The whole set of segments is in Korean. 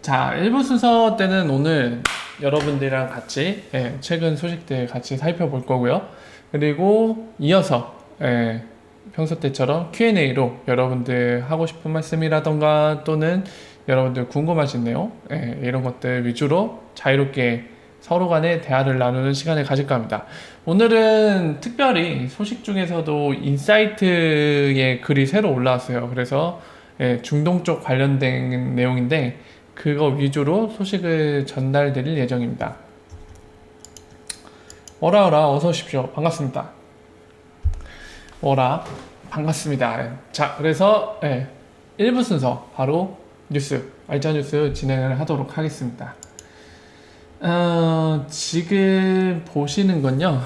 자, 1부 순서 때는 오늘 여러분들이랑 같이 최근 소식들 같이 살펴볼 거고요. 그리고 이어서 평소 때처럼 Q&A로 여러분들 하고 싶은 말씀이라던가 또는 여러분들 궁금하신 내용 이런 것들 위주로 자유롭게 서로 간에 대화를 나누는 시간을 가질까 합니다. 오늘은 특별히 소식 중에서도 인사이트의 글이 새로 올라왔어요. 그래서 중동 쪽 관련된 내용인데 그거 위주로 소식을 전달드릴 예정입니다. 어라 어서 오십시오. 반갑습니다. 반갑습니다. 자, 그래서 1부 순서 바로 뉴스, 알짜 뉴스 진행을 하도록 하겠습니다. 지금 보시는 건요,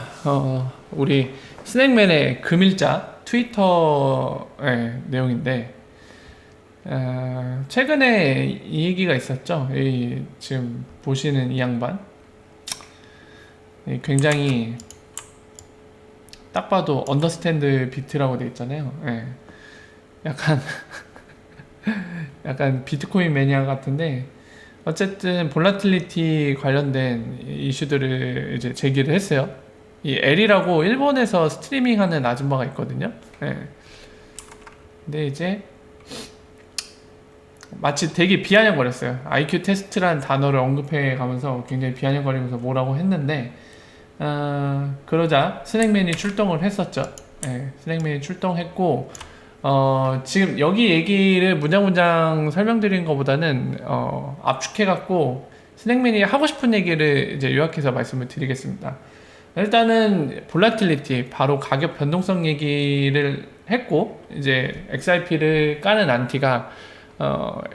우리 스낵맨의 금일자 트위터 내용인데, 최근에 이 얘기가 있었죠. 지금 보시는 이 양반. 굉장히 딱 봐도 언더스탠드 비트라고 되어 있잖아요. 약간 비트코인 매니아 같은데, 어쨌든 볼라틸리티 관련된 이슈들을 이제 제기를 했어요. 이 엘이라고 일본에서 스트리밍하는 아줌마가 있거든요. 근데 이제 마치 되게 비아냥거렸어요. IQ 테스트라는 단어를 언급해 가면서 굉장히 비아냥거리면서 뭐라고 했는데, 그러자 스낵맨이 출동을 했었죠. 스낵맨이 출동했고, 지금 여기 얘기를 문장 설명드린 것보다는 압축해갖고 스낵맨이 하고 싶은 얘기를 이제 요약해서 말씀을 드리겠습니다. 일단은 볼라틸리티, 바로 가격 변동성 얘기를 했고, 이제 XRP를 까는 안티가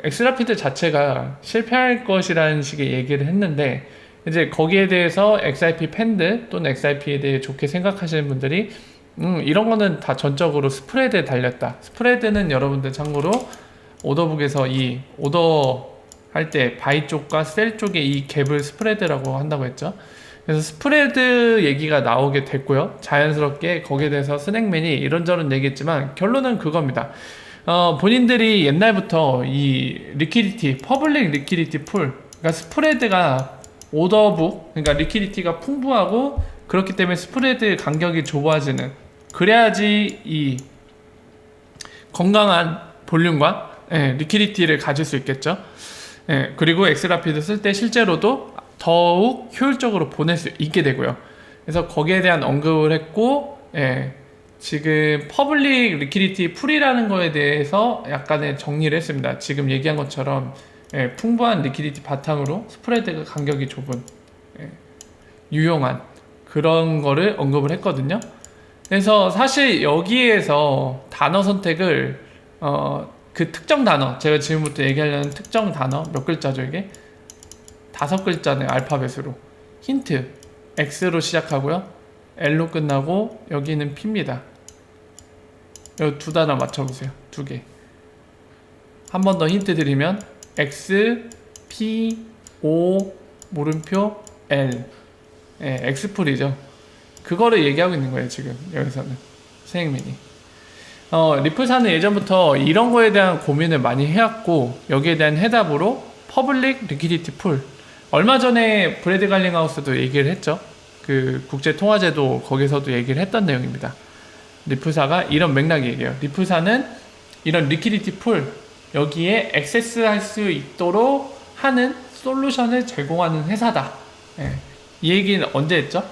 엑스라피드 자체가 실패할 것이라는 식의 얘기를 했는데, 이제 거기에 대해서 XRP 팬들 또는 XRP에 대해 좋게 생각하시는 분들이 이런 거는 다 전적으로 스프레드에 달렸다. 스프레드는 여러분들 참고로 오더북에서 이 오더 할 때 바이 쪽과 셀 쪽의 이 갭을 스프레드라고 한다고 했죠. 그래서 스프레드 얘기가 나오게 됐고요. 자연스럽게 거기에 대해서 스낵맨이 이런저런 얘기했지만 결론은 그겁니다. 본인들이 옛날부터 이 리퀴디티, 퍼블릭 리퀴디티 풀, 그러니까 스프레드가 오더북, 그러니까 리퀴디티가 풍부하고 그렇기 때문에 스프레드 간격이 좁아지는, 그래야지 이 건강한 볼륨과 리퀴디티를 가질 수 있겠죠. 그리고 엑스라피드 쓸 때 실제로도 더욱 효율적으로 보낼 수 있게 되고요. 그래서 거기에 대한 언급을 했고, 지금 퍼블릭 리퀴디티 풀이라는 거에 대해서 약간의 정리를 했습니다. 지금 얘기한 것처럼 풍부한 리퀴디티 바탕으로 스프레드 간격이 좁은 유용한 그런 거를 언급을 했거든요. 그래서 사실 여기에서 단어 선택을 그 특정 단어, 제가 지금부터 얘기하려는 특정 단어 몇 글자죠 이게? 5글자네, 알파벳으로. 힌트, X로 시작하고요, L로 끝나고 여기는 P입니다. 여기 두 단어 맞춰보세요. 2개. 한 번 더 힌트 드리면 X, P, O, 물음표, L. 엑스풀이죠. 그거를 얘기하고 있는 거예요, 지금 여기서는 스낵맨이. 리플사는 예전부터 이런 거에 대한 고민을 많이 해왔고, 여기에 대한 해답으로 퍼블릭 리퀴디티 풀, 얼마 전에 브래드 갈링하우스도 얘기를 했죠. 그 국제통화제도 거기서도 얘기를 했던 내용입니다. 리플사가 이런 맥락 얘기해요. 리플사는 이런 리퀴디티 풀, 여기에 액세스 할 수 있도록 하는 솔루션을 제공하는 회사다. 이 얘기는 언제 했죠?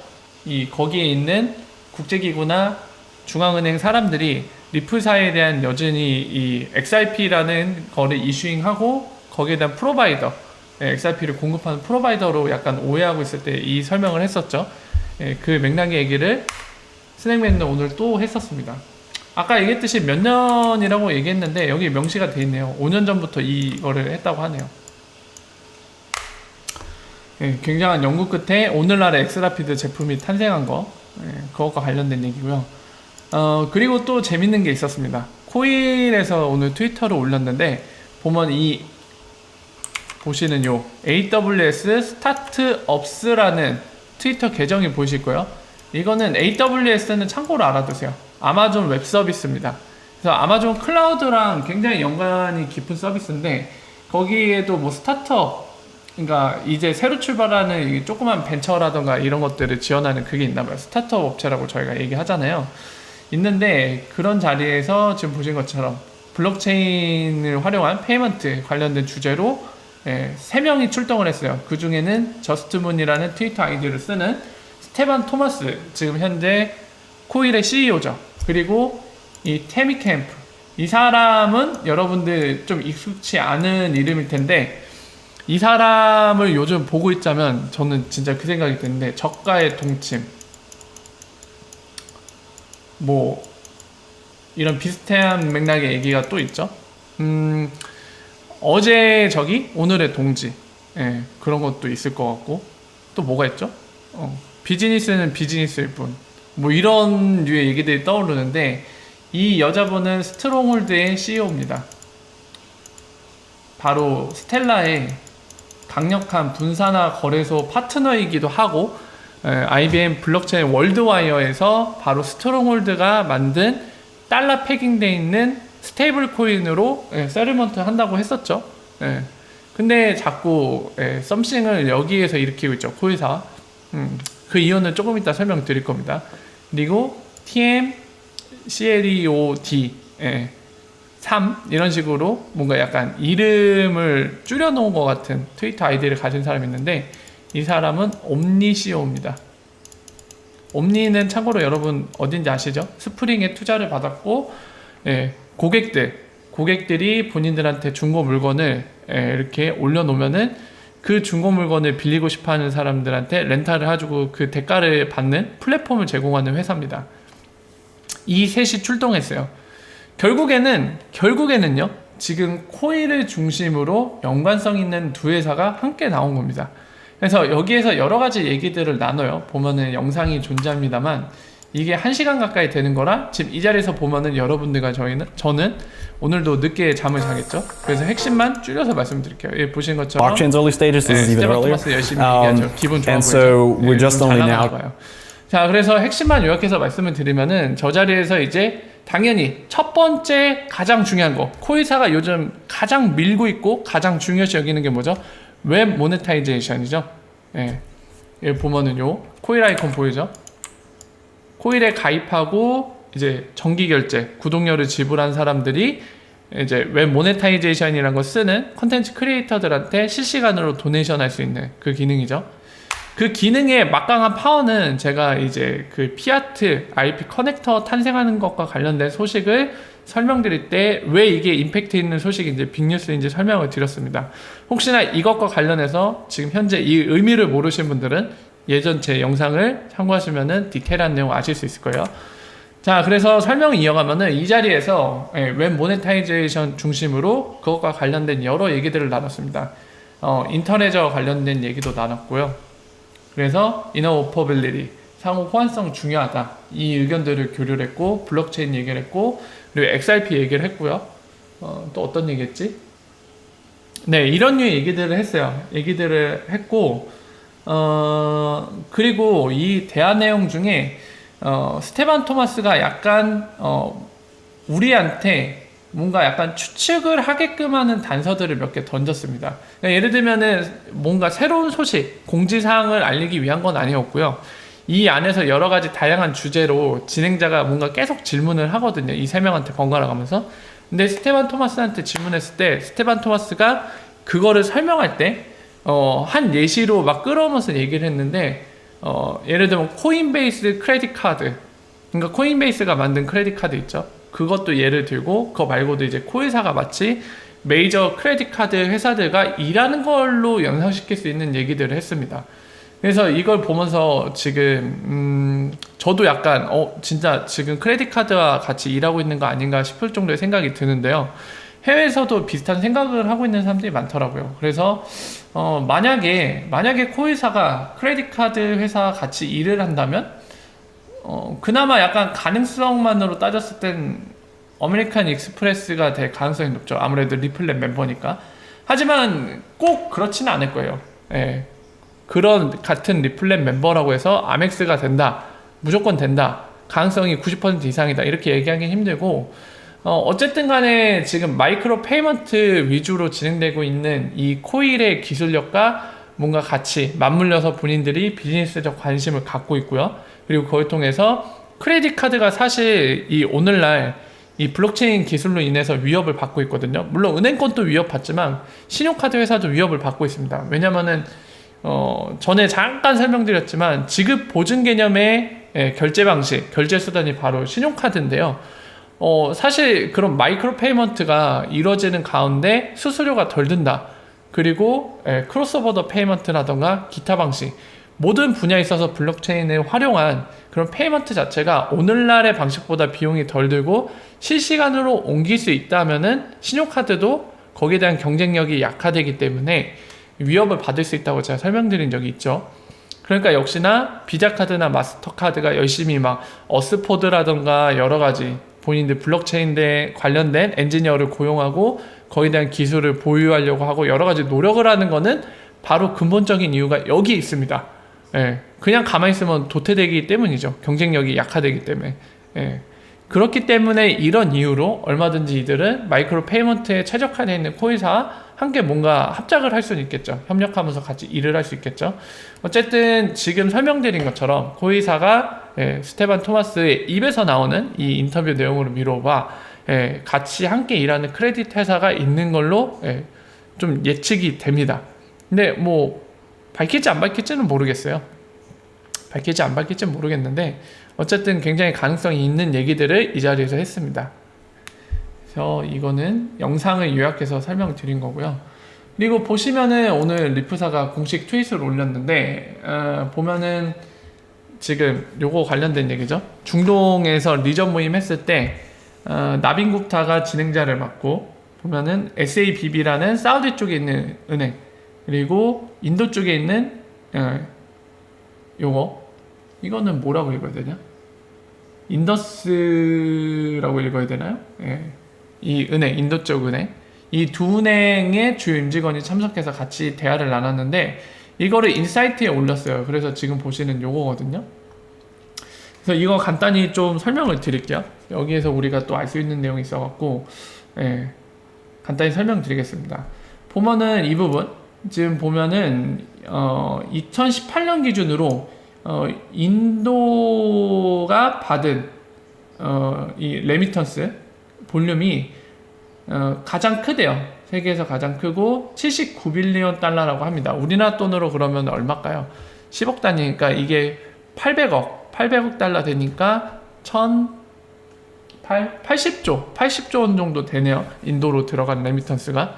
거기에 있는 국제기구나 중앙은행 사람들이 리플사에 대한 여전히 이 XRP라는 거를 이슈잉하고 거기에 대한 프로바이더, XRP를 공급하는 프로바이더로 약간 오해하고 있을 때 이 설명을 했었죠. 그 맥락의 얘기를 스낵맨은 오늘 또 했었습니다. 아까 얘기했듯이 몇 년이라고 얘기했는데 여기 명시가 돼 있네요. 5년 전부터 이거를 했다고 하네요. 굉장한 연구 끝에 오늘날의 엑스라피드 제품이 탄생한 거, 그것과 관련된 얘기고요. 그리고 또 재밌는 게 있었습니다. 코일에서 오늘 트위터를 올렸는데, 보면 보시는 요 AWS 스타트업스라는 트위터 계정이 보이실 거예요. 이거는 AWS는 참고로 알아두세요. 아마존 웹 서비스입니다. 그래서 아마존 클라우드랑 굉장히 연관이 깊은 서비스인데, 거기에도 뭐 스타트업, 그러니까 이제 새로 출발하는 이 조그만 벤처라던가 이런 것들을 지원하는 그게 있나 봐요. 스타트업 업체라고 저희가 얘기하잖아요. 있는데 그런 자리에서 지금 보신 것처럼 블록체인을 활용한 페이먼트 관련된 주제로 3명이 출동을 했어요. 그 중에는 저스트문이라는 트위터 아이디를 쓰는 스테반 토마스, 지금 현재 코일의 CEO죠. 그리고 이 테미 캠프, 이 사람은 여러분들 좀 익숙치 않은 이름일 텐데, 이 사람을 요즘 보고 있자면 저는 진짜 그 생각이 드는데, 저가의 동침, 뭐 이런 비슷한 맥락의 얘기가 또 있죠. 어제 저기 오늘의 동지, 그런 것도 있을 것 같고, 또 뭐가 있죠? 비즈니스는 비즈니스일 뿐, 뭐 이런 류의 얘기들이 떠오르는데, 이 여자분은 스트롱홀드의 CEO입니다. 바로 스텔라의 강력한 분산화 거래소 파트너이기도 하고, IBM 블록체인 월드와이어에서 바로 스트롱홀드가 만든 달러 패킹되어 있는 스테이블 코인으로 세틀먼트 한다고 했었죠. 근데 자꾸 썸씽을 여기에서 일으키고 있죠, 코이사. 그 이유는 조금 이따 설명드릴 겁니다. 그리고 TM, CLEOD 3 이런 식으로 뭔가 약간 이름을 줄여놓은 것 같은 트위터 아이디를 가진 사람이 있는데, 이 사람은 옴니 CEO입니다. 옴니는 참고로 여러분 어딘지 아시죠? 스프링에 투자를 받았고, 고객들이 본인들한테 중고 물건을 이렇게 올려놓으면은 그 중고 물건을 빌리고 싶어하는 사람들한테 렌탈을 해주고 그 대가를 받는 플랫폼을 제공하는 회사입니다. 이 셋이 출동했어요. 결국에는요, 지금 코일을 중심으로 연관성 있는 두 회사가 함께 나온 겁니다. 그래서 여기에서 여러 가지 얘기들을 나눠요. 보면은 영상이 존재합니다만, 이게 1시간 가까이 되는 거라 지금 이 자리에서 보면은 여러분들과 저는 오늘도 늦게 잠을 자겠죠. 그래서 핵심만 줄여서 말씀드릴게요. 예, 보신 것처럼 Blockchain's early stages. This is even 스테반 earlier. 토마스 열심히 얘기하죠. 기분 좋아 And 보이죠. so we're just only now. 봐요. 자, 그래서 핵심만 요약해서 말씀을 드리면은, 저 자리에서 이제 당연히 첫 번째 가장 중요한 거, 코이사가 요즘 가장 밀고 있고 가장 중요시 여기는 게 뭐죠? 웹 모네타이제이션이죠. 여기 보면은 요 코일 아이콘 보이죠? 코일에 가입하고 이제 정기 결제, 구독료를 지불한 사람들이 이제 웹 모네타이제이션이라는 거 쓰는 컨텐츠 크리에이터들한테 실시간으로 도네이션 할 수 있는 그 기능이죠. 그 기능의 막강한 파워는 제가 이제 그 피아트 IP 커넥터 탄생하는 것과 관련된 소식을 설명드릴 때 왜 이게 임팩트 있는 소식인지, 빅뉴스인지 설명을 드렸습니다. 혹시나 이것과 관련해서 지금 현재 이 의미를 모르신 분들은 예전 제 영상을 참고하시면은 디테일한 내용 아실 수 있을 거예요. 자, 그래서 설명을 이어가면은 이 자리에서 웹 모네타이제이션 중심으로 그것과 관련된 여러 얘기들을 나눴습니다. 인터레저 관련된 얘기도 나눴고요. 그래서 이너오퍼빌리티, 상호 호환성 중요하다, 이 의견들을 교류를 했고, 블록체인 얘기를 했고, 그리고 XRP 얘기를 했고요. 또 어떤 얘기 했지? 네, 이런 류의 얘기들을 했어요. 얘기들을 했고, 그리고 이 대화 내용 중에 스테반 토마스가 약간 우리한테 뭔가 약간 추측을 하게끔 하는 단서들을 몇 개 던졌습니다. 그러니까 예를 들면은 뭔가 새로운 소식, 공지사항을 알리기 위한 건 아니었고요. 이 안에서 여러 가지 다양한 주제로 진행자가 뭔가 계속 질문을 하거든요. 이 3명한테 번갈아 가면서. 근데 스테반 토마스한테 질문했을 때, 스테반 토마스가 그거를 설명할 때 한 예시로 막 끌어오면서 얘기를 했는데, 예를 들면 코인베이스 크레딧 카드, 그러니까 코인베이스가 만든 크레딧 카드 있죠. 그것도 예를 들고, 그거 말고도 이제 코이사가 마치 메이저 크레딧 카드 회사들과 일하는 걸로 연상시킬 수 있는 얘기들을 했습니다. 그래서 이걸 보면서 지금 저도 약간 진짜 지금 크레딧 카드와 같이 일하고 있는 거 아닌가 싶을 정도의 생각이 드는데요. 해외에서도 비슷한 생각을 하고 있는 사람들이 많더라고요. 그래서 만약에 코이사가 크레딧 카드 회사와 같이 일을 한다면 그나마 약간 가능성만으로 따졌을 땐 아메리칸 익스프레스가 될 가능성이 높죠. 아무래도 리플렛 멤버니까. 하지만 꼭 그렇지는 않을 거예요. 그런 같은 리플렛 멤버라고 해서 아멕스가 된다, 무조건 된다, 가능성이 90% 이상이다, 이렇게 얘기하기 힘들고, 어쨌든 간에 지금 마이크로 페이먼트 위주로 진행되고 있는 이 코일의 기술력과 뭔가 같이 맞물려서 본인들이 비즈니스적 관심을 갖고 있고요. 그리고 그걸 통해서 크레딧 카드가 사실 이 오늘날 이 블록체인 기술로 인해서 위협을 받고 있거든요. 물론 은행권도 위협받지만 신용카드 회사도 위협을 받고 있습니다. 왜냐면은 전에 잠깐 설명드렸지만 지급 보증 개념의 결제 방식, 결제 수단이 바로 신용카드인데요. 사실 그런 마이크로 페이먼트가 이루어지는 가운데 수수료가 덜 든다. 그리고 크로스오버 페이먼트라던가 기타 방식 모든 분야에 있어서 블록체인을 활용한 그런 페이먼트 자체가 오늘날의 방식보다 비용이 덜 들고 실시간으로 옮길 수 있다면은 신용카드도 거기에 대한 경쟁력이 약화되기 때문에 위협을 받을 수 있다고 제가 설명드린 적이 있죠. 그러니까 역시나 비자카드나 마스터카드가 열심히 막 어스포드라던가 여러 가지 본인들 블록체인에 관련된 엔지니어를 고용하고 거기에 대한 기술을 보유하려고 하고 여러 가지 노력을 하는 거는 바로 근본적인 이유가 여기 있습니다. 그냥 가만히 있으면 도태되기 때문이죠. 경쟁력이 약화되기 때문에. 그렇기 때문에 이런 이유로 얼마든지 이들은 마이크로 페이먼트에 최적화되어 있는 코일사와 함께 뭔가 합작을 할 수는 있겠죠. 협력하면서 같이 일을 할 수 있겠죠. 어쨌든 지금 설명드린 것처럼 코일사가 스테반 토마스의 입에서 나오는 이 인터뷰 내용으로 미뤄봐 같이 함께 일하는 크레딧 회사가 있는 걸로 좀 예측이 됩니다. 근데 뭐 밝힐지 안 밝힐지는 모르겠어요. 밝힐지 안 밝힐지는 모르겠는데 어쨌든 굉장히 가능성이 있는 얘기들을 이 자리에서 했습니다. 그래서 이거는 영상을 요약해서 설명드린 거고요. 그리고 보시면은 오늘 리프사가 공식 트윗을 올렸는데 보면은 지금 요거 관련된 얘기죠. 중동에서 리전 모임 했을 때 나빈 굽타가 진행자를 맡고 보면은 SABB라는 사우디 쪽에 있는 은행 그리고 인도 쪽에 있는 이거는 뭐라고 읽어야 되냐? 인더스라고 읽어야 되나요? 이 은행, 인도 쪽 은행 이 두 은행의 주요 임직원이 참석해서 같이 대화를 나눴는데 이거를 인사이트에 올렸어요. 그래서 지금 보시는 요거거든요. 그래서 이거 간단히 좀 설명을 드릴게요. 여기에서 우리가 또 알 수 있는 내용이 있어갖고 간단히 설명드리겠습니다. 보면은 이 부분 지금 보면은 2018년 기준으로 인도가 받은 이 레미턴스 볼륨이 가장 크대요. 세계에서 가장 크고 79빌리언 달러라고 합니다. 우리나라 돈으로 그러면 얼마일까요? 10억 단위니까 이게 800억 달러 되니까 80조 원 정도 되네요. 인도로 들어간 레미턴스가.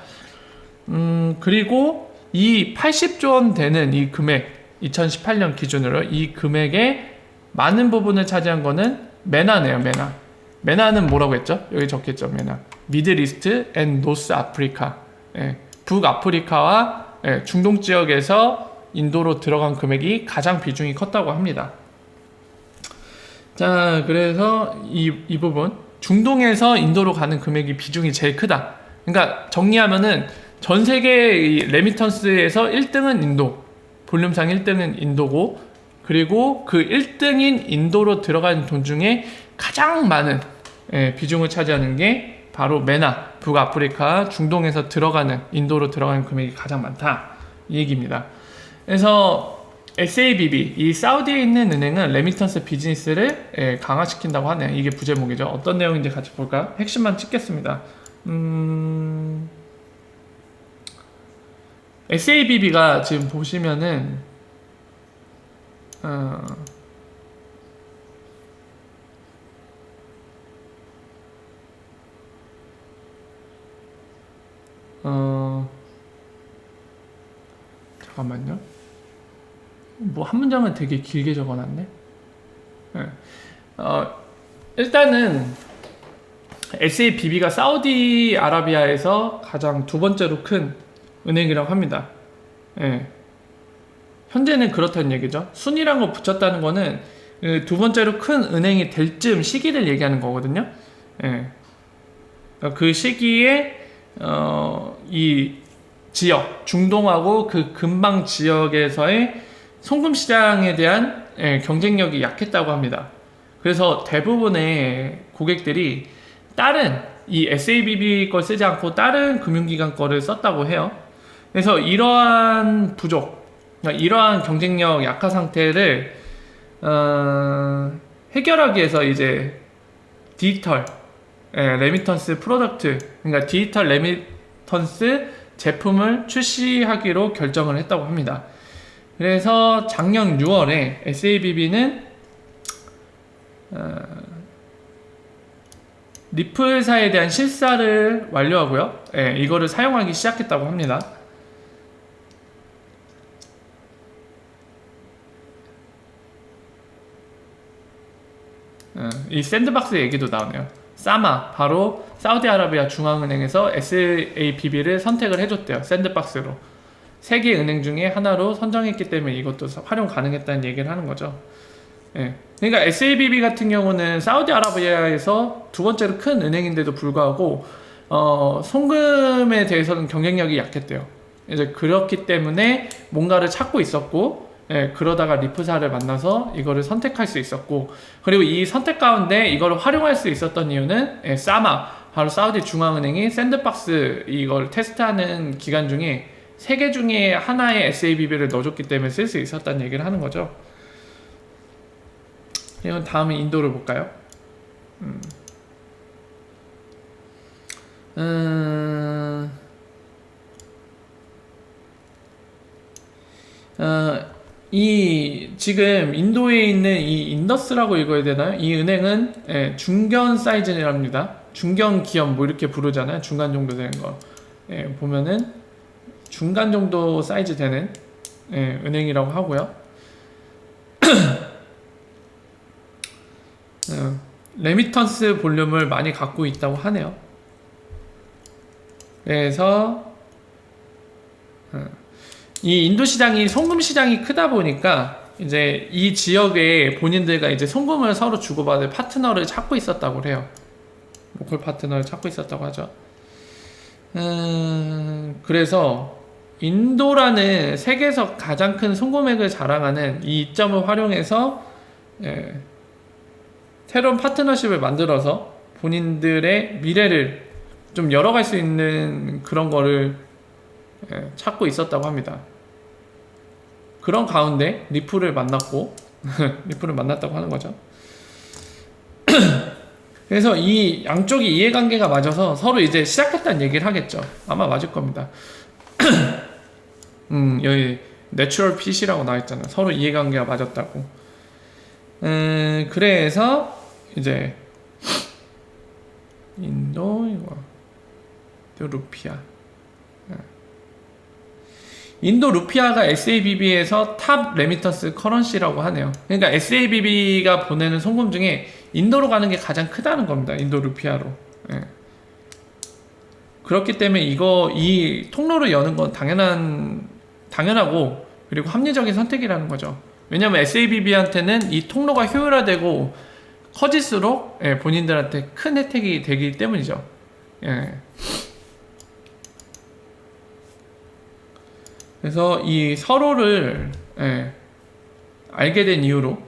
그리고 이 80조 원 되는 이 금액 2018년 기준으로 이 금액의 많은 부분을 차지한 거는 메나네요. 메나는 뭐라고 했죠? 여기 적혔죠. 메나. 미들이스트 앤 노스 아프리카. 북아프리카와 중동 지역에서 인도로 들어간 금액이 가장 비중이 컸다고 합니다. 자, 그래서 이 부분 중동에서 인도로 가는 금액이 비중이 제일 크다. 그러니까 정리하면은 전 세계 이 레미턴스에서 1등은 인도, 볼륨상 1등은 인도고, 그리고 그 1등인 인도로 들어가는 돈 중에 가장 많은 비중을 차지하는 게 바로 메나, 북아프리카, 중동에서 들어가는 인도로 들어가는 금액이 가장 많다 이 얘기입니다. 그래서 SABB, 이 사우디에 있는 은행은 레미턴스 비즈니스를 강화시킨다고 하네요. 이게 부제목이죠. 어떤 내용인지 같이 볼까요? 핵심만 찍겠습니다. SABB가 지금 보시면은 잠깐만요. 뭐 한 문장은 되게 길게 적어놨네. 일단은 SABB가 사우디아라비아에서 가장 두 번째로 큰 은행이라고 합니다. 현재는 그렇다는 얘기죠. 순이란 거 붙였다는 거는 두 번째로 큰 은행이 될 쯤 시기를 얘기하는 거거든요. 그 시기에 이 지역, 중동하고 그 근방 지역에서의 송금 시장에 대한 경쟁력이 약했다고 합니다. 그래서 대부분의 고객들이 다른 이 SABB 걸 쓰지 않고 다른 금융기관 거를 썼다고 해요. 그래서 이러한 부족, 그러니까 이러한 경쟁력 약화 상태를 해결하기 위해서 이제 디지털 레미턴스 프로덕트, 그러니까 디지털 레미턴스 제품을 출시하기로 결정을 했다고 합니다. 그래서 작년 6월에 SABB는 리플사에 대한 실사를 완료하고요. 이거를 사용하기 시작했다고 합니다. 이 샌드박스 얘기도 나오네요. 사마, 바로 사우디아라비아 중앙은행에서 SABB를 선택을 해줬대요. 샌드박스로. 세 개 은행 중에 하나로 선정했기 때문에 이것도 활용 가능했다는 얘기를 하는 거죠. 그러니까 SABB 같은 경우는 사우디아라비아에서 두 번째로 큰 은행인데도 불구하고 송금에 대해서는 경쟁력이 약했대요. 이제 그렇기 때문에 뭔가를 찾고 있었고, 그러다가 리프사를 만나서 이거를 선택할 수 있었고, 그리고 이 선택 가운데 이걸 활용할 수 있었던 이유는 사마, 바로 사우디 중앙은행이 샌드박스 이걸 테스트하는 기간 중에 세 개 중에 하나의 SABB를 넣어줬기 때문에 쓸 수 있었다는 얘기를 하는 거죠. 그리고 다음에 인도를 볼까요? 이 지금 인도에 있는 이 인더스라고 읽어야 되나요? 이 은행은 중견 사이즈랍니다. 중견 기업 뭐 이렇게 부르잖아요. 중간 정도 되는 거. 보면은 중간 정도 사이즈 되는 은행이라고 하고요. 레미턴스 볼륨을 많이 갖고 있다고 하네요. 그래서 이 인도 시장이 송금 시장이 크다 보니까 이제 이 지역에 본인들과 이제 송금을 서로 주고받을 파트너를 찾고 있었다고 해요. 로컬 파트너를 찾고 있었다고 하죠. 그래서 인도라는 세계에서 가장 큰 송금액을 자랑하는 이 이점을 활용해서 새로운 파트너십을 만들어서 본인들의 미래를 좀 열어갈 수 있는 그런 거를 찾고 있었다고 합니다. 그런 가운데 리플을 만났고 리플을 만났다고 하는 거죠. 그래서 이 양쪽이 이해관계가 맞아서 서로 이제 시작했다는 얘기를 하겠죠. 아마 맞을 겁니다. 여기 내추럴 핏이라고 나와있잖아요. 서로 이해관계가 맞았다고. 그래서 이제 인도 이거 루피아, 인도 루피아가 SABB에서 탑 레미턴스 커런시라고 하네요. 그러니까 SABB가 보내는 송금 중에 인도로 가는 게 가장 크다는 겁니다. 인도 루피아로. 그렇기 때문에 이 통로를 여는 건 당연하고 그리고 합리적인 선택이라는 거죠. 왜냐면 SABB한테는 이 통로가 효율화되고 커질수록 본인들한테 큰 혜택이 되기 때문이죠. 그래서 이 서로를 알게 된 이후로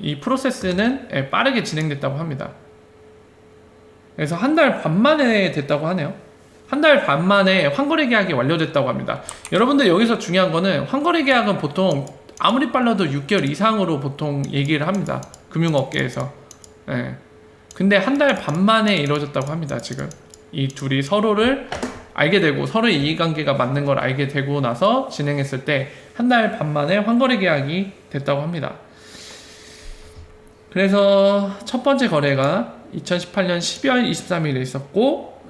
이 프로세스는 빠르게 진행됐다고 합니다. 그래서 한 달 반 만에 됐다고 하네요. 한 달 반 만에 환거래 계약이 완료됐다고 합니다. 여러분들 여기서 중요한 거는 환거래 계약은 보통 아무리 빨라도 6개월 이상으로 보통 얘기를 합니다. 금융업계에서. 근데 한 달 반 만에 이루어졌다고 합니다. 지금 이 둘이 서로를 알게 되고 서로의 이해관계가 맞는 걸 알게 되고 나서 진행했을 때 한 달 반 만에 환거래 계약이 됐다고 합니다. 그래서 첫 번째 거래가 2018년 12월 23일에 있었고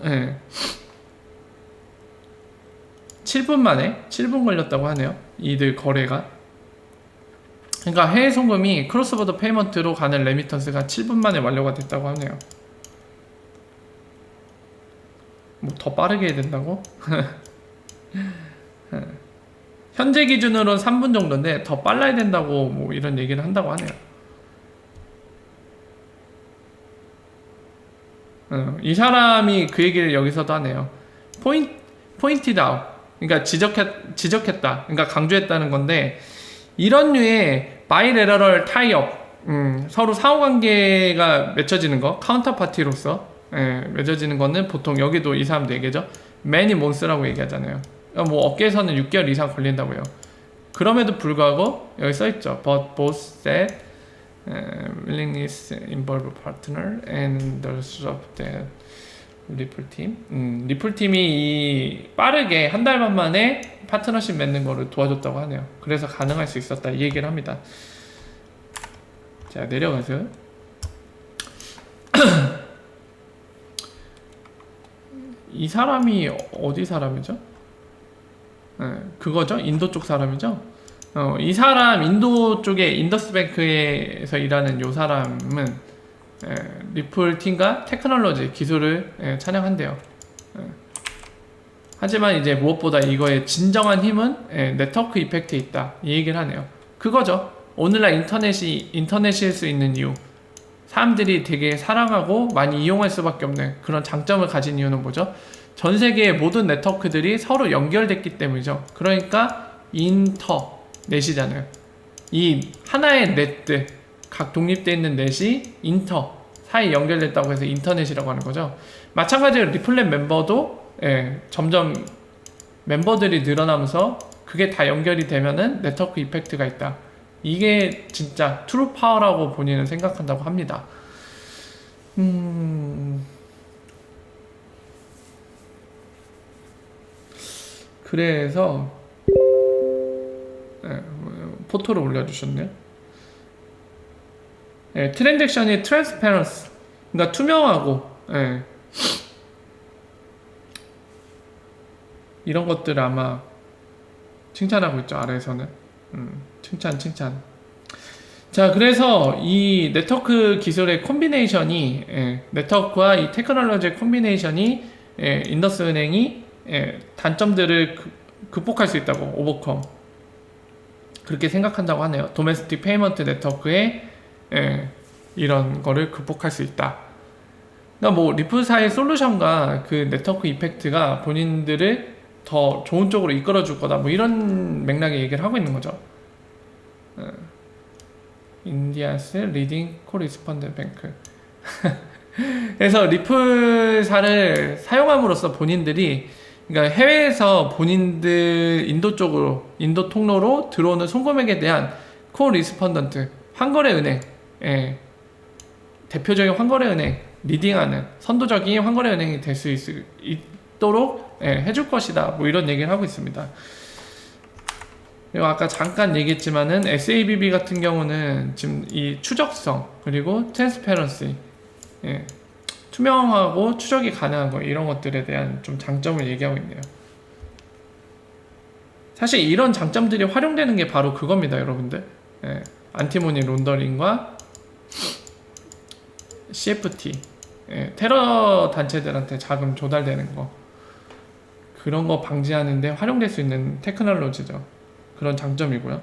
7분 걸렸다고 하네요. 이들 거래가. 그러니까 해외 송금이 크로스보더 페이먼트로 가는 레미턴스가 7분 만에 완료가 됐다고 하네요. 뭐 더 빠르게 해야 된다고? 현재 기준으로는 3분 정도인데 더 빨라야 된다고 뭐 이런 얘기를 한다고 하네요. 이 사람이 그 얘기를 여기서도 하네요. 포인티드 아웃. 그러니까 지적했다. 그러니까 강조했다는 건데, 이런 류의 바이레러럴 타이업, 서로 상호관계가 맺혀지는 거, 카운터파티로서 맺어지는 거는 보통 여기도 이 사람도 얘기하죠. many months라고 얘기하잖아요. 뭐 업계에서는 6개월 이상 걸린다고요. 그럼에도 불구하고 여기 써있죠. But both said willingness involve partner and the of the 리플 팀. 리플 팀이 이 빠르게 한 달 반 만에 파트너십 맺는 거를 도와줬다고 하네요. 그래서 가능할 수 있었다 이 얘기를 합니다. 자, 내려가세요. 이 사람이 어디 사람이죠? 그거죠? 인도 쪽 사람이죠? 이 사람 인도 쪽에 인더스뱅크에서 일하는 요 사람은 리플 팀과 테크놀로지 기술을 찬양한대요. 하지만 이제 무엇보다 이거의 진정한 힘은 네트워크 이펙트에 있다 이 얘기를 하네요. 그거죠. 오늘날 인터넷일 수 있는 이유, 사람들이 되게 사랑하고 많이 이용할 수밖에 없는 그런 장점을 가진 이유는 뭐죠? 전 세계의 모든 네트워크들이 서로 연결됐기 때문이죠. 그러니까 인터넷이잖아요. 이 하나의 넷들, 각 독립되어 있는 넷이 인터 사이에 연결됐다고 해서 인터넷이라고 하는 거죠. 마찬가지로 리플렛 멤버도 점점 멤버들이 늘어나면서 그게 다 연결이 되면은 네트워크 이펙트가 있다. 이게 진짜 트루 파워라고 본인은 생각한다고 합니다. 그래서 포토를 올려주셨네요. 트랜잭션이 트랜스페런스, 그러니까 투명하고 이런 것들을 아마 칭찬하고 있죠. 아래에서는 칭찬. 자, 그래서 이 네트워크 기술의 콤비네이션이 네트워크와 이 테크놀로지의 콤비네이션이 인더스은행이 단점들을 극복할 수 있다고, 오버컴 그렇게 생각한다고 하네요. 도메스틱 페이먼트 네트워크의 이런 거를 극복할 수 있다. 그러니까 뭐 리플사의 솔루션과 그 네트워크 이펙트가 본인들을 더 좋은 쪽으로 이끌어줄 거다, 뭐 이런 맥락의 얘기를 하고 있는 거죠. 인디아스 리딩 코리스펀드 뱅크. 그래서 리플사를 사용함으로써 본인들이, 그러니까 해외에서 본인들 인도 쪽으로, 인도 통로로 들어오는 송금액에 대한 코리스펀던트, 환거래 은행, 대표적인 환거래 은행, 리딩하는 선도적인 환거래 은행이 될 수 있도록 해줄 것이다, 뭐 이런 얘기를 하고 있습니다. 그리고 아까 잠깐 얘기했지만은 SABB 같은 경우는 지금 이 추적성 그리고 트랜스페런시, 투명하고 추적이 가능한 거, 이런 것들에 대한 좀 장점을 얘기하고 있네요. 사실 이런 장점들이 활용되는 게 바로 그겁니다, 여러분들. 안티모니 론더링과 CFT, 테러 단체들한테 자금 조달되는 거, 그런 거 방지하는데 활용될 수 있는 테크놀로지죠. 그런 장점이고요.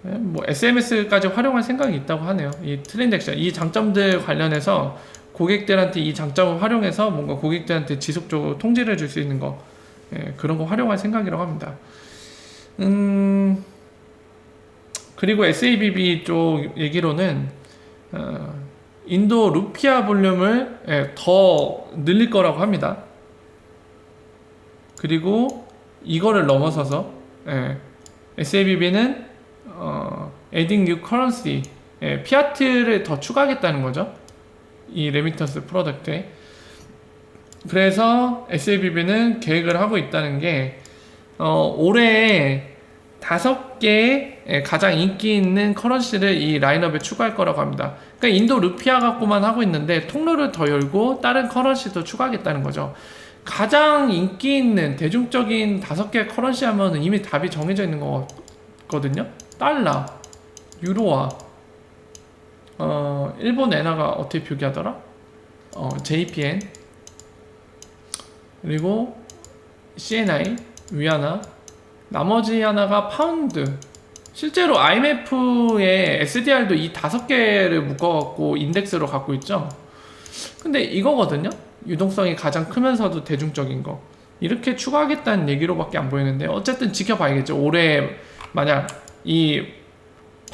뭐 SMS까지 활용할 생각이 있다고 하네요. 이 트랜잭션, 이 장점들 관련해서 고객들한테 이 장점을 활용해서 뭔가 고객들한테 지속적으로 통지를 줄 수 있는 거, 그런 거 활용할 생각이라고 합니다. 그리고 SABB 쪽 얘기로는 인도 루피아 볼륨을 더 늘릴 거라고 합니다. 그리고 이거를 넘어서서 SABB는 adding new currency, 피아트를 더 추가하겠다는 거죠. 이 레미턴스 프로덕트에. 그래서 SABB는 계획을 하고 있다는 게 올해 5개의 가장 인기 있는 커런시를 이 라인업에 추가할 거라고 합니다. 그러니까 인도 루피아 갖고만 하고 있는데 통로를 더 열고 다른 커런시도 추가하겠다는 거죠. 가장 인기 있는 대중적인 5개의 커런시 하면은 이미 답이 정해져 있는 거거든요. 달러, 유로화, 일본 엔화가 어떻게 표기하더라? JPN, 그리고 CNI, 위안화, 나머지 하나가 파운드. 실제로 IMF의 SDR도 이 5개를 묶어갖고 인덱스로 갖고 있죠. 근데 이거거든요. 유동성이 가장 크면서도 대중적인 거. 이렇게 추가하겠다는 얘기로밖에 안 보이는데, 어쨌든 지켜봐야겠죠. 올해 만약 이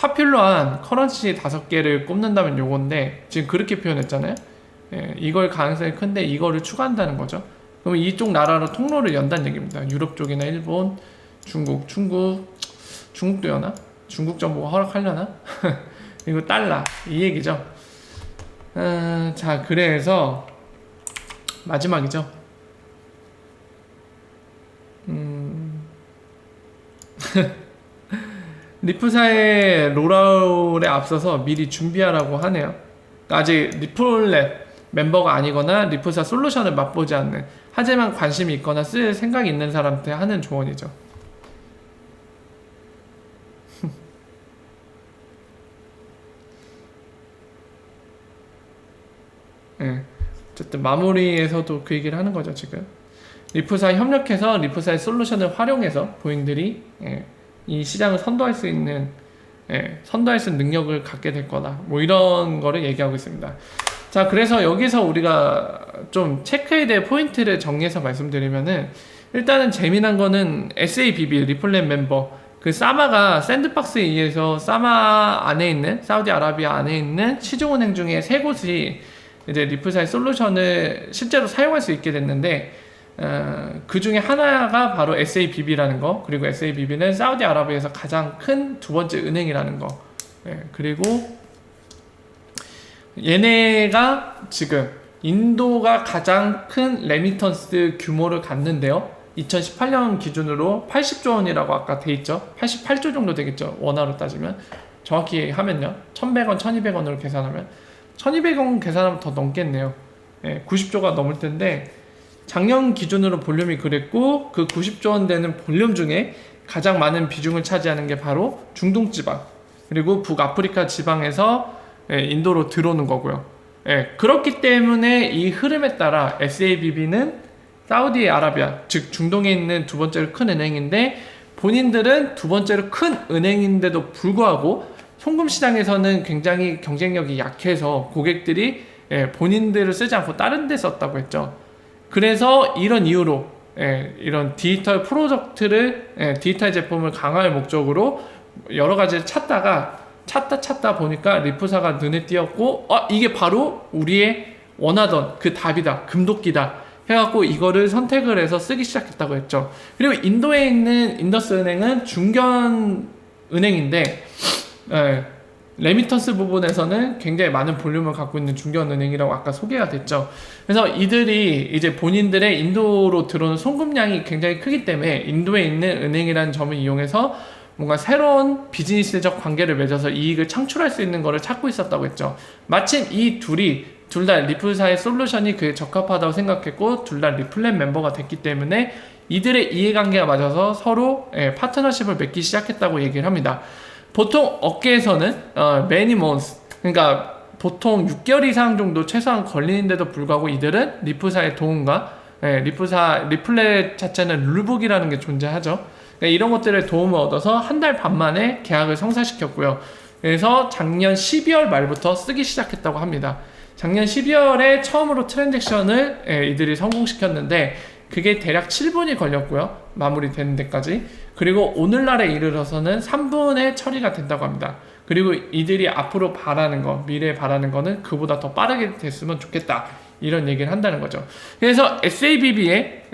파퓰러한 커런시 5개를 꼽는다면 요건데 지금 그렇게 표현했잖아요. 예, 이걸 가능성이 큰데 이거를 추가한다는 거죠. 그럼 이쪽 나라로 통로를 연다는 얘기입니다. 유럽 쪽이나 일본, 중국도 여나? 중국 정부가 허락하려나? 그리고 달러 이 얘기죠. 자, 그래서 마지막이죠. 리프사의 롤아웃에 앞서서 미리 준비하라고 하네요. 아직 리플랩 멤버가 아니거나 리프사 솔루션을 맛보지 않는, 하지만 관심이 있거나 쓸 생각이 있는 사람한테 하는 조언이죠. 네. 어쨌든 마무리에서도 그 얘기를 하는 거죠. 지금 리프사 협력해서 리프사의 솔루션을 활용해서 고객들이 이 시장을 선도할 수 있는 능력을 갖게 될 거다, 뭐 이런 거를 얘기하고 있습니다. 자, 그래서 여기서 우리가 좀 체크해야 될 포인트를 정리해서 말씀드리면은, 일단은 재미난 거는 SABB 리플랩 멤버 그 사마가 샌드박스에 의해서 사마 안에 있는, 사우디아라비아 안에 있는 시중은행 중에 3곳이 이제 리프사의 솔루션을 실제로 사용할 수 있게 됐는데, 그 중에 하나가 바로 SABB라는 거, 그리고 SABB는 사우디아라비아에서 가장 큰 두 번째 은행이라는 거. 그리고 얘네가 지금 인도가 가장 큰 레미턴스 규모를 갖는데요. 2018년 기준으로 80조 원이라고 아까 돼 있죠. 88조 정도 되겠죠. 원화로 따지면. 정확히 하면요. 1100원, 1200원으로 계산하면 1200원 계산하면 더 넘겠네요. 90조가 넘을 텐데, 작년 기준으로 볼륨이 그랬고, 그 90조 원 되는 볼륨 중에 가장 많은 비중을 차지하는 게 바로 중동 지방, 그리고 북아프리카 지방에서 인도로 들어오는 거고요. 그렇기 때문에 이 흐름에 따라 SABB는 사우디아라비아, 즉 중동에 있는 두 번째로 큰 은행인데, 본인들은 두 번째로 큰 은행인데도 불구하고 송금 시장에서는 굉장히 경쟁력이 약해서 고객들이 본인들을 쓰지 않고 다른 데 썼다고 했죠. 그래서 이런 이유로 이런 디지털 프로덕트를, 디지털 제품을 강화할 목적으로 여러 가지를 찾다 보니까 리프사가 눈에 띄었고, 이게 바로 우리의 원하던 그 답이다, 금도끼다 해갖고 이거를 선택을 해서 쓰기 시작했다고 했죠. 그리고 인도에 있는 인더스은행은 중견 은행인데, 레미턴스 부분에서는 굉장히 많은 볼륨을 갖고 있는 중견은행이라고 아까 소개가 됐죠. 그래서 이들이 이제 본인들의 인도로 들어오는 송금량이 굉장히 크기 때문에 인도에 있는 은행이라는 점을 이용해서 뭔가 새로운 비즈니스적 관계를 맺어서 이익을 창출할 수 있는 거를 찾고 있었다고 했죠. 마침 이 둘 다 리플사의 솔루션이 그에 적합하다고 생각했고, 둘 다 리플랩 멤버가 됐기 때문에 이들의 이해관계가 맞아서 서로 파트너십을 맺기 시작했다고 얘기를 합니다. 보통 업계에서는 many months, 그러니까 보통 6개월 이상 정도 최소한 걸리는데도 불구하고 이들은 리프사의 도움과 리플렛 자체는 룰북이라는 게 존재하죠. 그러니까 이런 것들의 도움을 얻어서 한 달 반 만에 계약을 성사시켰고요. 그래서 작년 12월 말부터 쓰기 시작했다고 합니다. 작년 12월에 처음으로 트랜잭션을 이들이 성공시켰는데, 그게 대략 7분이 걸렸고요. 마무리되는 데까지. 그리고 오늘날에 이르러서는 3분에 처리가 된다고 합니다. 그리고 이들이 앞으로 바라는 거, 미래에 바라는 거는 그보다 더 빠르게 됐으면 좋겠다, 이런 얘기를 한다는 거죠. 그래서 SABB의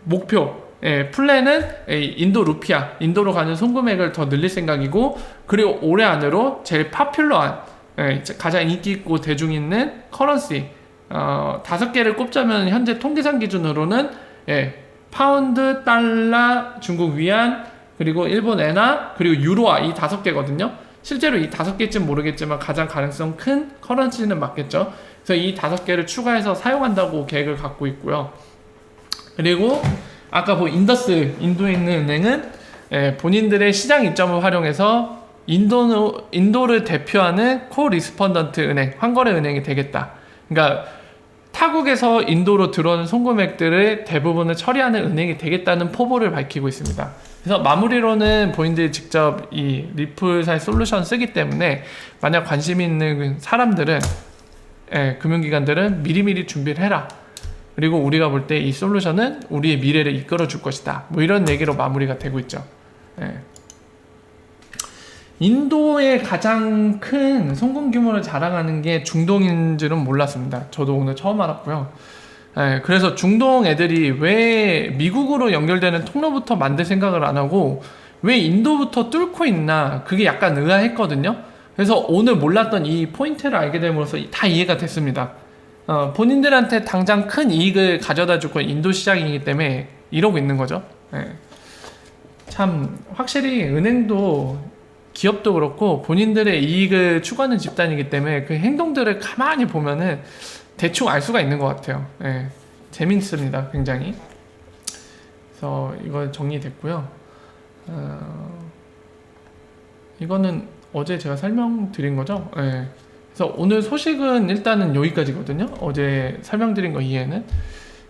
목표, 플랜은 인도 루피아, 인도로 가는 송금액을 더 늘릴 생각이고, 그리고 올해 안으로 제일 파퓰러한, 가장 인기 있고 대중 있는 커런시 5개를 꼽자면 현재 통계상 기준으로는 파운드, 달러, 중국 위안, 그리고 일본 엔화, 그리고 유로화, 이 5개거든요. 실제로 이 5개일지는 모르겠지만 가장 가능성 큰 커런시는 맞겠죠. 그래서 이 5개를 추가해서 사용한다고 계획을 갖고 있고요. 그리고 아까 인더스, 인도에 있는 은행은 본인들의 시장 이점을 활용해서 인도를 대표하는 코리스펀던트 은행, 환거래 은행이 되겠다. 그러니까 타국에서 인도로 들어오는 송금액들을 대부분을 처리하는 은행이 되겠다는 포부를 밝히고 있습니다. 그래서 마무리로는 본인들이 직접 이 리플사의 솔루션 쓰기 때문에 만약 관심이 있는 사람들은, 금융기관들은 미리미리 준비를 해라. 그리고 우리가 볼 때 이 솔루션은 우리의 미래를 이끌어 줄 것이다, 뭐 이런 얘기로 마무리가 되고 있죠. 인도의 가장 큰 성공 규모를 자랑하는 게 중동인 줄은 몰랐습니다. 저도 오늘 처음 알았고요. 예, 그래서 중동 애들이 왜 미국으로 연결되는 통로부터 만들 생각을 안 하고 왜 인도부터 뚫고 있나, 그게 약간 의아했거든요. 그래서 오늘 몰랐던 이 포인트를 알게 됨으로써 다 이해가 됐습니다. 본인들한테 당장 큰 이익을 가져다 줄 건 인도 시장이기 때문에 이러고 있는 거죠. 예. 참 확실히 은행도 기업도 그렇고 본인들의 이익을 추구하는 집단이기 때문에 그 행동들을 가만히 보면은 대충 알 수가 있는 것 같아요. 예. 재밌습니다, 굉장히. 그래서 이거 정리됐고요. 이거는 어제 제가 설명드린 거죠. 예. 그래서 오늘 소식은 일단은 여기까지거든요. 어제 설명드린 거 이해는.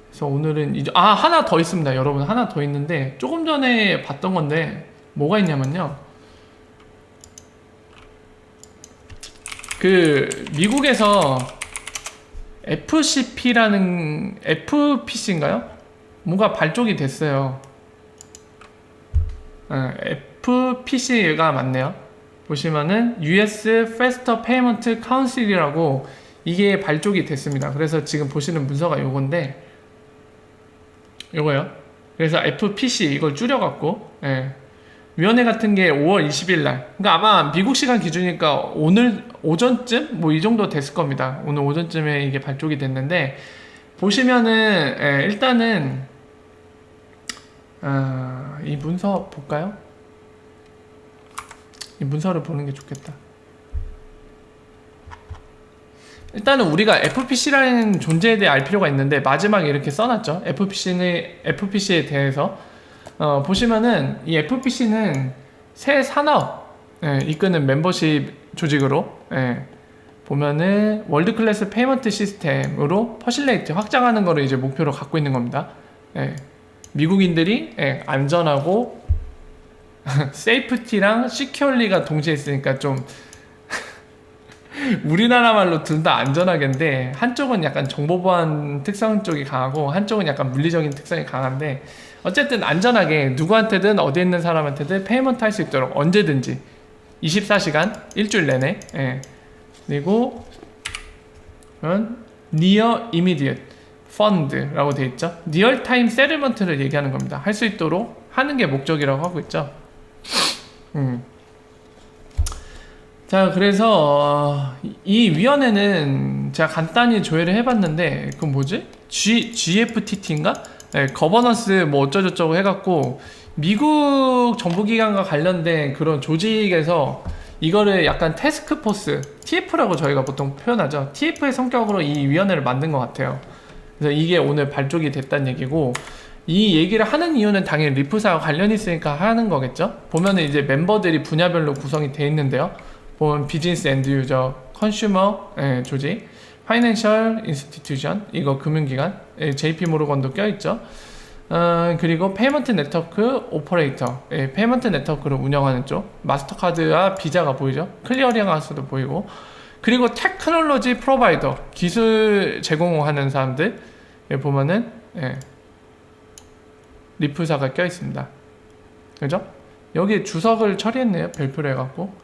그래서 오늘은 이제 하나 더 있습니다, 여러분. 하나 더 있는데 조금 전에 봤던 건데 뭐가 있냐면요. 그 미국에서 FCP인가요? 뭔가 발족이 됐어요. FPC가 맞네요. 보시면은 US Faster Payment Council이라고 이게 발족이 됐습니다. 그래서 지금 보시는 문서가 요건데 요거요. 그래서 FPC 이걸 줄여갖고, 예. 위원회 같은 게 5월 20일 날. 그러니까 아마 미국 시간 기준이니까 오늘 오전쯤 뭐 이 정도 됐을 겁니다. 오늘 오전쯤에 이게 발족이 됐는데 보시면은 일단은 이 문서 볼까요? 이 문서를 보는 게 좋겠다. 일단은 우리가 FPC라는 존재에 대해 알 필요가 있는데 마지막에 이렇게 써놨죠. FPC에 대해서 보시면은 이 FPC는 새 산업 이끄는 멤버십 조직으로 보면은 월드 클래스 페이먼트 시스템으로 퍼실레이트 확장하는 거를 이제 목표로 갖고 있는 겁니다. 미국인들이 안전하고 세이프티랑 시큐얼리가 동시에 있으니까 좀 우리나라 말로 둘 다 안전하겠는데 한쪽은 약간 정보보안 특성 쪽이 강하고 한쪽은 약간 물리적인 특성이 강한데 어쨌든 안전하게 누구한테든 어디 있는 사람한테든 페이먼트 할 수 있도록 언제든지 24시간 일주일 내내 그리고 Near Immediate Fund라고 되어 있죠. 리얼타임 세틀먼트를 얘기하는 겁니다. 할 수 있도록 하는 게 목적이라고 하고 있죠. 자, 그래서 이 위원회는 제가 간단히 조회를 해봤는데 그 뭐지? GFTT인가? 거버넌스 뭐 어쩌저쩌고 해갖고 미국 정부기관과 관련된 그런 조직에서 이거를 약간 태스크포스 TF라고 저희가 보통 표현하죠. TF의 성격으로 이 위원회를 만든 것 같아요. 그래서 이게 오늘 발족이 됐다는 얘기고, 이 얘기를 하는 이유는 당연히 리프사와 관련이 있으니까 하는 거겠죠. 보면은 이제 멤버들이 분야별로 구성이 되어 있는데요. 보면 비즈니스 앤드 유저, 컨슈머 조직, 파이낸셜 인스티튜션, 이거 금융기관, JP 모르건도 껴있죠. 그리고 페이먼트 네트워크 오퍼레이터, 페이먼트 네트워크를 운영하는 쪽, 마스터카드와 비자가 보이죠. 클리어링 하우스도 보이고, 그리고 테크놀로지 프로바이더, 기술 제공하는 사람들 보면은 리프사가 껴있습니다. 그죠? 여기 주석을 처리했네요. 별표로 해갖고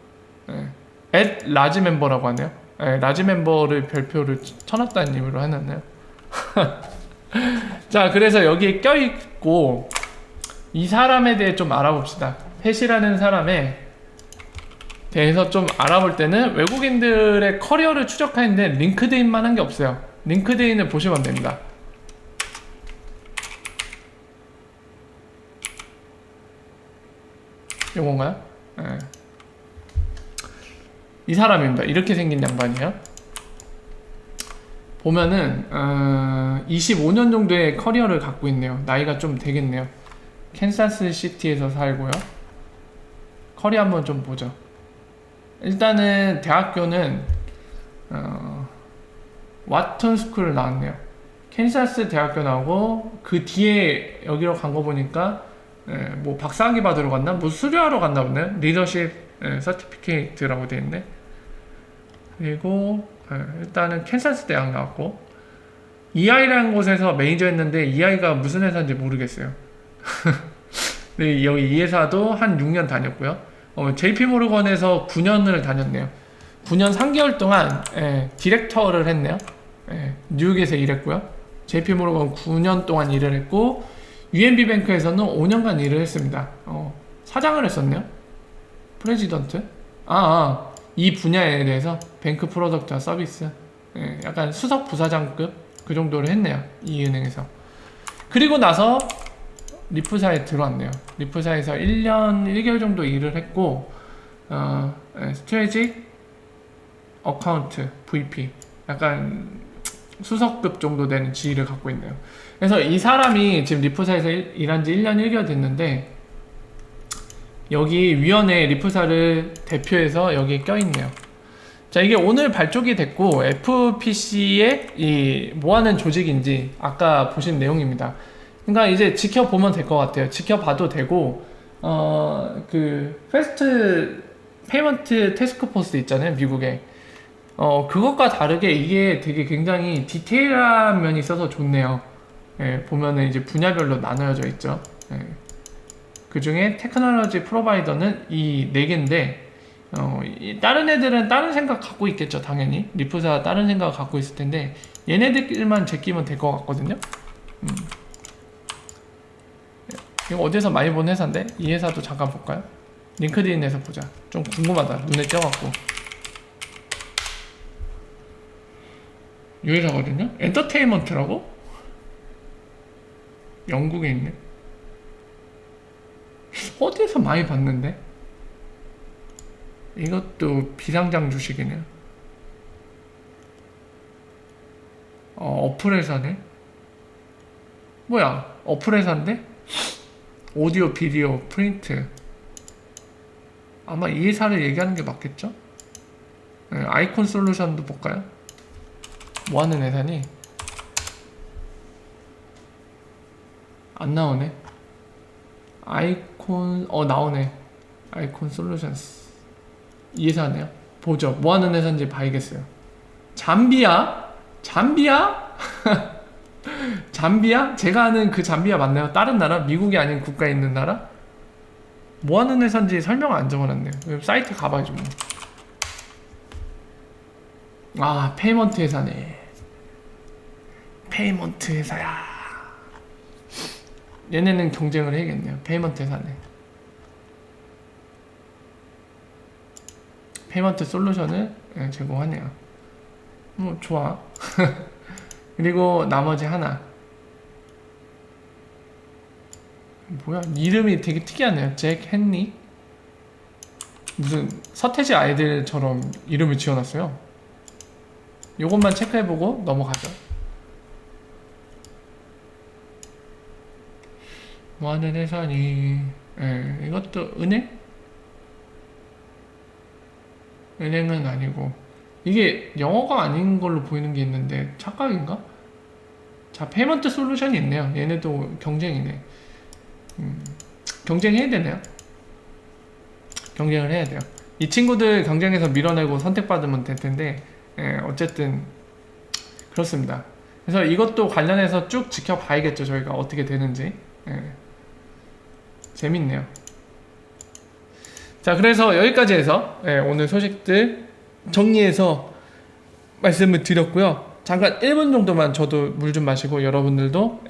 at 라지 멤버라고 하네요. 라지 멤버를 별표를 쳐놨다는 의미로 해놨네요. 자, 그래서 여기에 껴있고 이 사람에 대해 좀 알아봅시다. 펫이라는 사람에 대해서 좀 알아볼 때는 외국인들의 커리어를 추적하는데 링크드인만 한 게 없어요. 링크드인을 보시면 됩니다. 요건가요? 이 사람입니다. 이렇게 생긴 양반이에요. 보면은 25년 정도의 커리어를 갖고 있네요. 나이가 좀 되겠네요. 캔사스 시티에서 살고요. 커리어 한번 좀 보죠. 일단은 대학교는 와튼 스쿨을 나왔네요. 캔사스 대학교 나오고 그 뒤에 여기로 간 거 보니까 뭐 박사학위 받으러 갔나? 뭐 수료하러 갔나 보네. 리더십 서티피케이트라고 되어 있네. 그리고 일단은 캔사스 대학 나왔고 EI라는 곳에서 매니저 했는데 EI가 무슨 회사인지 모르겠어요. 근데 여기 이 회사도 한 6년 다녔고요. JP 모르건에서 9년을 다녔네요. 9년 3개월 동안 디렉터를 했네요. 뉴욕에서 일했고요. JP 모르건 9년 동안 일을 했고 UMB 뱅크에서는 5년간 일을 했습니다. 사장을 했었네요. 프레지던트. 이 분야에 대해서 뱅크 프로덕트와 서비스. 약간 수석 부사장급 그 정도를 했네요. 이 은행에서. 그리고 나서 리프사에 들어왔네요. 리프사에서 1년 1개월 정도 일을 했고 스트레지c 어카운트 VP 약간 수석급 정도 되는 지위를 갖고 있네요. 그래서 이 사람이 지금 리프사에서 일한 지 1년 1개월 됐는데 여기 위원회 리프사를 대표해서 여기에 껴있네요. 자, 이게 오늘 발족이 됐고 FPC의 이 뭐하는 조직인지 아까 보신 내용입니다. 그러니까 이제 지켜보면 될 것 같아요. 지켜봐도 되고 그 패스트 페이먼트 태스크포스 있잖아요, 미국에. 그것과 다르게 이게 되게 굉장히 디테일한 면이 있어서 좋네요. 보면은 이제 분야별로 나눠져 있죠. 그 중에 테크놀로지 프로바이더는 이 4개인데 다른 애들은 다른 생각 갖고 있겠죠, 당연히. 리프사 다른 생각 갖고 있을 텐데 얘네들만 제끼면 될 것 같거든요. 이거 어디서 많이 본 회사인데 이 회사도 잠깐 볼까요? 링크드인에서 보자. 좀 궁금하다. 눈에 띄어갖고. 이 회사거든요. 엔터테인먼트라고? 영국에 있네. 어디서 많이 봤는데? 이것도 비상장 주식이네요. 어플 회사네. 뭐야? 어플 회사인데? 오디오, 비디오, 프린트. 아마 이 회사를 얘기하는 게 맞겠죠? 아이콘 솔루션도 볼까요? 뭐 하는 회사니? 안 나오네. 아이콘, 나오네. 아이콘 솔루션스. 이 회사네요. 보죠. 뭐 하는 회사인지 봐야겠어요. 잠비아? 잠비아? 제가 아는 그 잠비아 맞나요? 다른 나라? 미국이 아닌 국가에 있는 나라? 뭐 하는 회사인지 설명을 안 적어놨네요. 사이트 가봐야죠 뭐. 페이먼트 회사네. 페이먼트 회사야. 얘네는 경쟁을 해야겠네요. 페이먼트 회사네. 페이먼트 솔루션을 제공하네요. 뭐 좋아. 그리고 나머지 하나. 뭐야? 이름이 되게 특이하네요. 잭 헨리. 무슨 서태지 아이들처럼 이름을 지어놨어요. 요것만 체크해보고 넘어가죠. 뭐하는 회사니? 이것도 은행? 은행은 아니고 이게 영어가 아닌 걸로 보이는 게 있는데 착각인가? 자, 페이먼트 솔루션이 있네요. 얘네도 경쟁이네. 경쟁해야 되네요. 경쟁을 해야 돼요. 이 친구들 경쟁에서 밀어내고 선택받으면 될 텐데 어쨌든 그렇습니다. 그래서 이것도 관련해서 쭉 지켜봐야겠죠. 저희가 어떻게 되는지. 재밌네요. 자, 그래서 여기까지 해서 오늘 소식들 정리해서 말씀을 드렸고요. 잠깐 1분 정도만 저도 물 좀 마시고 여러분들도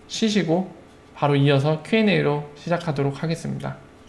쉬시고 바로 이어서 Q&A로 시작하도록 하겠습니다.